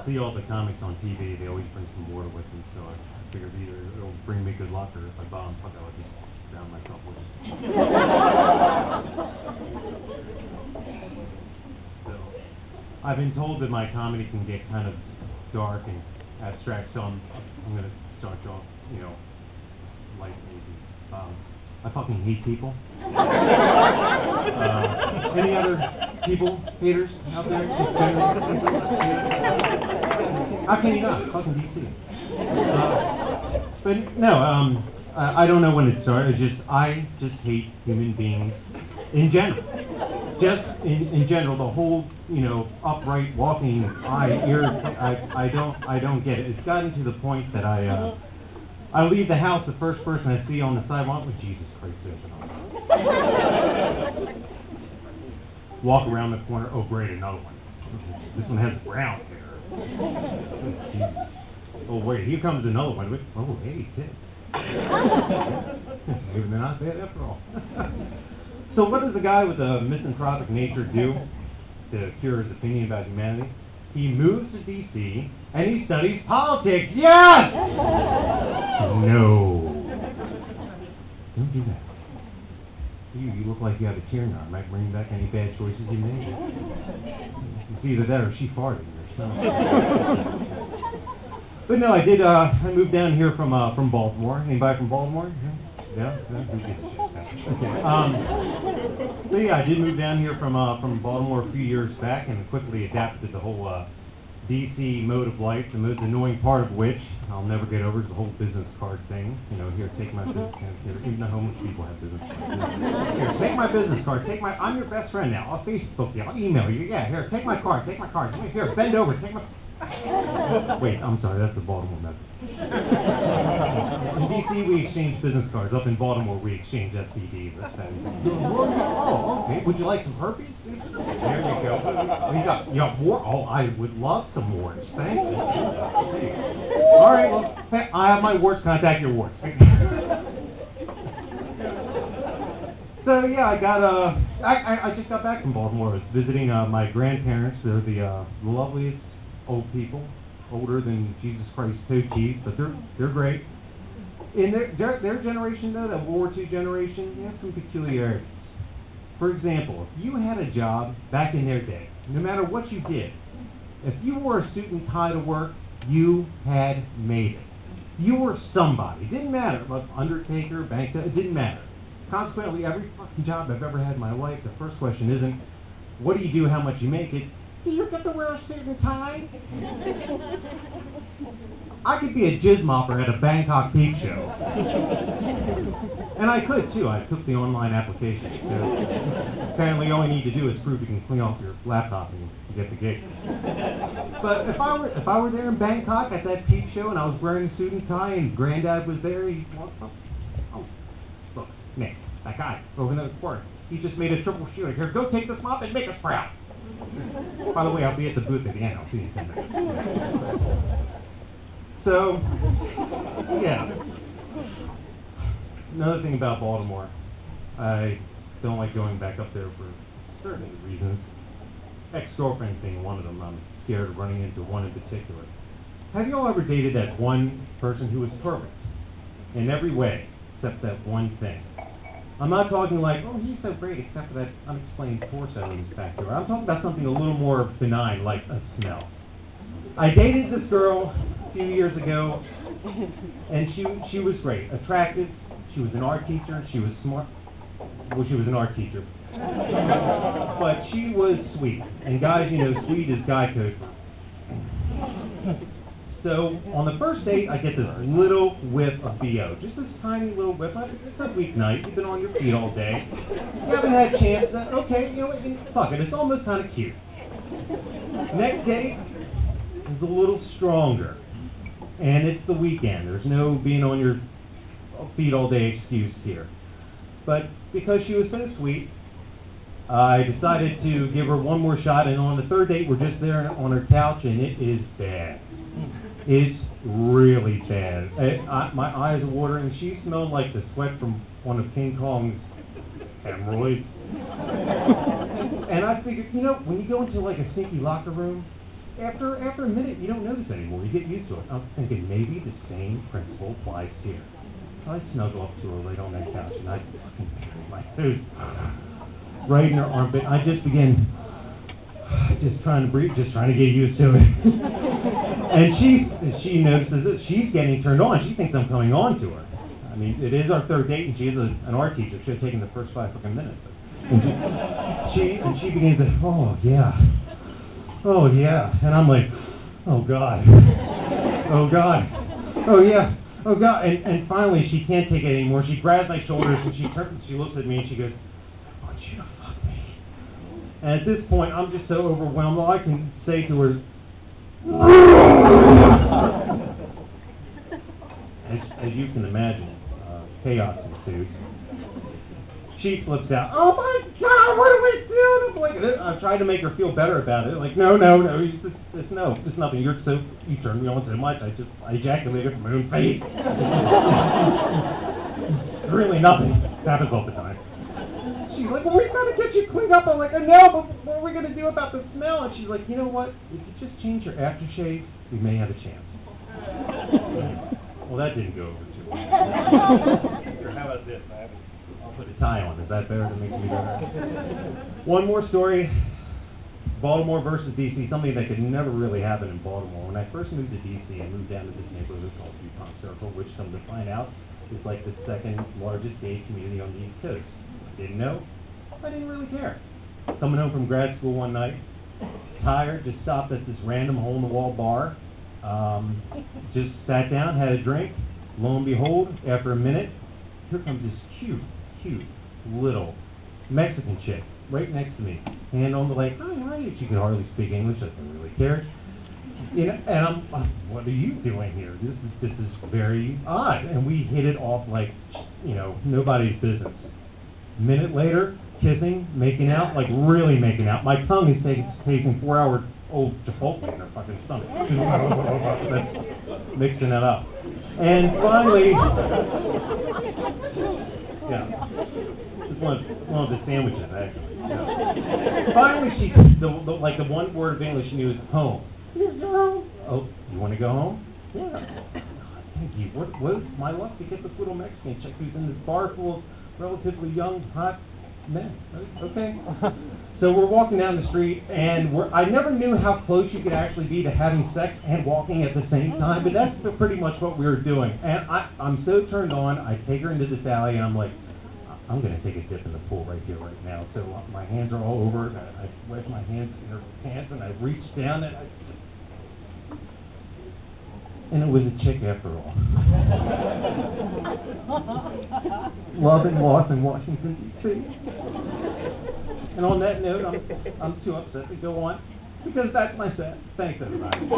see all the comics on TV, they always bring some water with them, so I figured either it'll bring me good luck, or if I bomb, fuck, I'll just drown myself with it. So, I've been told that my comedy can get kind of dark and abstract, so I'm going to start you off, light and easy. I fucking hate people. Any other people, haters out there? How can you not? Fucking DC. But no, I don't know when it started. I just hate human beings in general. Just in general, the whole, upright walking I don't get it. It's gotten to the point that I leave the house, the first person I see on the sidewalk, with Jesus Christ, there's another one. Walk around the corner, oh great, another one. This one has brown hair. Oh wait, here comes another one. Oh hey, kids. Maybe they're not bad after all. So what does a guy with a misanthropic nature do to cure his opinion about humanity? He moves to D.C. and he studies politics. Yes! No. Don't do that. You look like you have a tear now. It might bring back any bad choices you made. It's either that or she farted or something. But no, I did. I moved down here from Baltimore. Anybody from Baltimore? Yeah? Who gives a shit? Okay. So yeah, I did move down here from Baltimore a few years back and quickly adapted to the whole DC mode of life. The most annoying part of which I'll never get over is the whole business card thing. Here, take my business card. Here, even the homeless people have business cards. Here, take my business card. I'm your best friend now. I'll Facebook you. I'll email you. Yeah, here, take my card. Take my card. Here, bend over. Take my. Wait, I'm sorry. That's the Baltimore method. In DC, we exchange business cards. Up in Baltimore, we exchange STDs. That's that. Oh, okay. Would you like some herpes? There you go. You got more? Oh, I would love some warts. Thank you. All right. Well, hey, I have my warts. Contact your warts. So yeah, I just got back from Baltimore. I was visiting my grandparents. They're the loveliest old people, older than Jesus Christ toe cheese, but they're great. In their generation, though, that World War II generation, they have some peculiarities. For example, if you had a job back in their day, no matter what you did, if you wore a suit and tie to work, you had made it. You were somebody. It didn't matter. Like undertaker, bank, it didn't matter. Consequently, every fucking job I've ever had in my life, the first question isn't, what do you do, how much you make? It's, do you get to wear a suit and tie? I could be a jizz mopper at a Bangkok peep show. And I could, too. I took the online application. So apparently all you need to do is prove you can clean off your laptop and you get the gig. But if I were there in Bangkok at that peep show and I was wearing a suit and tie and Granddad was there, he'd walk up. Oh, look, Nick, that guy over in the corner. He just made a triple shooter. Here, go take this mop and make us proud. By the way, I'll be at the booth at the end. I'll see you in 10 minutes. So, yeah. Another thing about Baltimore, I don't like going back up there for certain reasons. Ex-girlfriend being one of them. I'm scared of running into one in particular. Have you all ever dated that one person who was perfect in every way except that one thing? I'm not talking like, oh, he's so great except for that unexplained torso in his back door. I'm talking about something a little more benign, like a smell. I dated this girl a few years ago, and she was great, attractive. She was an art teacher. She was smart. Well, she was an art teacher. But she was sweet. And guys, sweet is guy code. So on the first date, I get this little whiff of BO. Just this tiny little whiff. It's a weeknight. You've been on your feet all day. You haven't had a chance. Okay, fuck it. It's almost kind of cute. Next date is a little stronger. And it's the weekend. There's no being on your feet all day excuse here. But because she was so sweet, I decided to give her one more shot. And on the third date, we're just there on her couch, and it is bad. It's really bad. My eyes are watering. She smelled like the sweat from one of King Kong's hemorrhoids. And I figured, when you go into like a stinky locker room, after a minute, you don't notice anymore. You get used to it. I'm thinking maybe the same principle applies here. So I snuggle up to her right on that couch, and I fucking bury my face right in her armpit. I just begin just trying to breathe, just trying to get used to it. And she notices that she's getting turned on. She thinks I'm coming on to her. I mean, it is our third date, and she is an art teacher. Should have taken the first 5 fucking minutes. And she begins to, oh yeah, and I'm like, oh God, oh God, oh yeah, oh God, and finally she can't take it anymore. She grabs my shoulders and she turns, she looks at me and she goes, I want you to fuck me. And at this point, I'm just so overwhelmed. All I can say to her is, as you can imagine, chaos ensues. She flips out. Oh my God, what are we doing? I'm like, I'm trying to make her feel better about it. Like, no, it's nothing. You turned me on so much. I ejaculated from my own face. Really nothing. Happens all the time. She's like, well, we've got to get you cleaned up. I'm like, I know, but what are we going to do about the smell? And she's like, you know what? If you just change your aftershave, we may have a chance. Well, that didn't go over too well. Here, how about this? I'll put a tie on. Is that better? That makes me better. One more story. Baltimore versus D.C., something that could never really happen in Baltimore. When I first moved to D.C., I moved down to this neighborhood called Yukon Circle, which, come to find out, is like the second largest gay community on the East Coast. I didn't know. I didn't really care. Coming home from grad school one night, tired, just stopped at this random hole-in-the-wall bar. Just sat down, had a drink. Lo and behold, after a minute, here comes this cute little Mexican chick right next to me, hand on the leg. Hi. She could hardly speak English. I didn't really care. You know, and I'm, what are you doing here? This is very odd. And we hit it off like, nobody's business. A minute later, kissing, making out, like really making out. My tongue is tasting 4-hour-old Chipotle in her fucking stomach. That's mixing it up. And finally, it's one of the sandwiches, actually. Finally, the one word of English she knew is home. Oh, you want to go home? Yeah. Thank you. What is my luck to get this little Mexican chick who's in this bar full of relatively young, hot men? Okay. So we're walking down the street, and I never knew how close you could actually be to having sex and walking at the same time, but that's pretty much what we were doing. And I'm so turned on, I take her into this alley, and I'm like, I'm going to take a dip in the pool right here, right now. So my hands are all over it, I wedge my hands in her pants, and I reach down, and it was a chick after all. Love and loss in Washington, D.C. And on that note, I'm too upset to go on, because that's my set. Thanks, everybody.